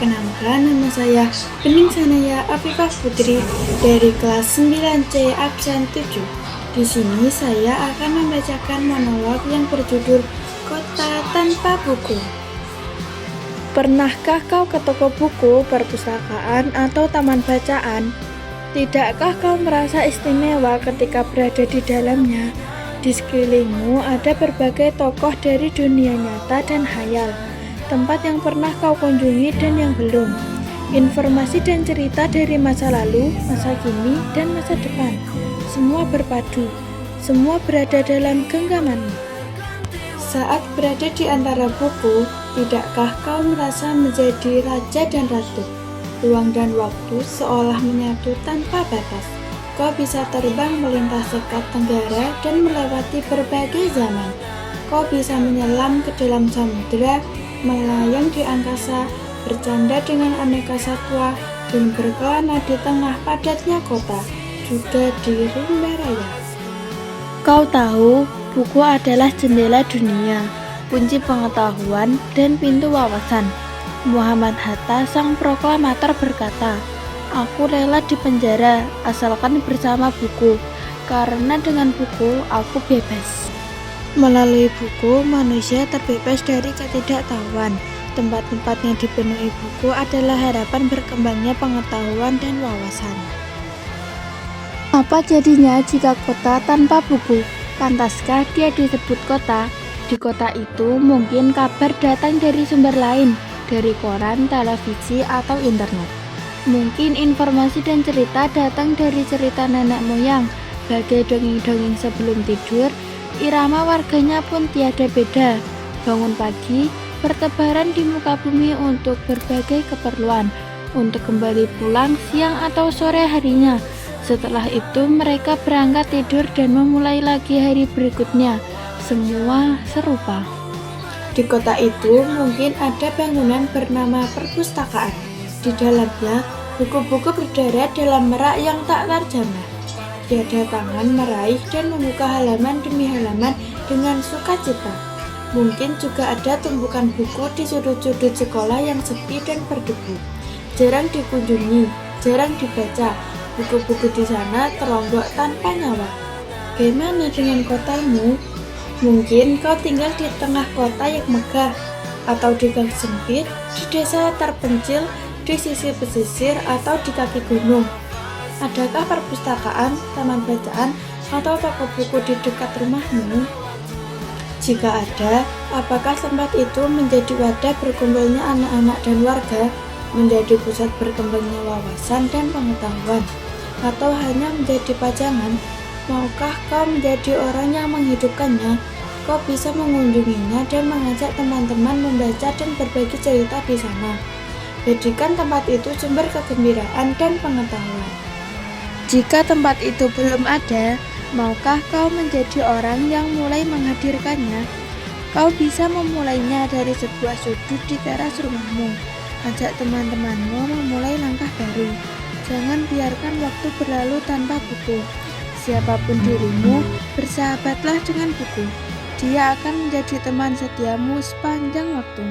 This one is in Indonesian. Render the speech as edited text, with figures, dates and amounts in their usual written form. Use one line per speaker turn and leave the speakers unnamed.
Perkenalkan, nama saya Bening Sanaya Afifah Putri dari kelas 9C absen 7. Di sini saya akan membacakan monolog yang berjudul Kota Tanpa Buku. Pernahkah kau ke toko buku, perpustakaan, atau taman bacaan? Tidakkah kau merasa istimewa ketika berada di dalamnya? Di sekelilingmu ada berbagai tokoh dari dunia nyata dan hayal. Tempat yang pernah kau kunjungi dan yang belum, informasi dan cerita dari masa lalu, masa kini, dan masa depan. Semua berpadu, semua berada dalam genggamanmu. Saat berada di antara buku, tidakkah kau merasa menjadi raja dan ratu? Ruang dan waktu seolah menyatu tanpa batas. Kau bisa terbang melintas sekat tenggara dan melewati berbagai zaman. Kau bisa menyelam ke dalam samudera, melayang di angkasa, bercanda dengan aneka satwa, dan berkelana di tengah padatnya kota, juga di rimba raya. Kau tahu, buku adalah jendela dunia, kunci pengetahuan, dan pintu wawasan. Muhammad Hatta, sang proklamator, berkata, "Aku rela dipenjara asalkan bersama buku, karena dengan buku aku bebas." Melalui buku, manusia terbebas dari ketidaktahuan. Tempat-tempat yang dipenuhi buku adalah harapan berkembangnya pengetahuan dan wawasan. Apa jadinya jika kota tanpa buku? Pantaskah dia disebut kota? Di kota itu mungkin kabar datang dari sumber lain, dari koran, televisi, atau internet. Mungkin informasi dan cerita datang dari cerita nenek moyang, bagai dongeng-dongeng sebelum tidur. Irama warganya pun tiada beda. Bangun pagi, bertebaran di muka bumi untuk berbagai keperluan, untuk kembali pulang siang atau sore harinya. Setelah itu mereka berangkat tidur dan memulai lagi hari berikutnya. Semua serupa. Di kota itu mungkin ada bangunan bernama perpustakaan. Di dalamnya buku-buku berderet dalam merak yang tak terjamah. Tiada tangan meraih dan membuka halaman demi halaman dengan sukacita. Mungkin juga ada tumpukan buku di sudut-sudut sekolah yang sepi dan berdebu. Jarang dikunjungi, jarang dibaca. Buku-buku di sana teronggok tanpa nyawa. Bagaimana dengan kotamu? Mungkin kau tinggal di tengah kota yang megah, atau di gang sempit, di desa terpencil, di sisi pesisir, atau di kaki gunung. Adakah perpustakaan, taman bacaan, atau toko buku di dekat rumahmu? Jika ada, apakah tempat itu menjadi wadah berkumpulnya anak-anak dan warga, menjadi pusat berkembangnya wawasan dan pengetahuan, atau hanya menjadi pajangan? Maukah kau menjadi orang yang menghidupkannya? Kau bisa mengunjunginya dan mengajak teman-teman membaca dan berbagi cerita di sana. Jadikan tempat itu sumber kegembiraan dan pengetahuan. Jika tempat itu belum ada, maukah kau menjadi orang yang mulai menghadirkannya? Kau bisa memulainya dari sebuah sudut di teras rumahmu. Ajak teman-temanmu memulai langkah baru. Jangan biarkan waktu berlalu tanpa buku. Siapapun dirimu, bersahabatlah dengan buku. Dia akan menjadi teman setiamu sepanjang waktu.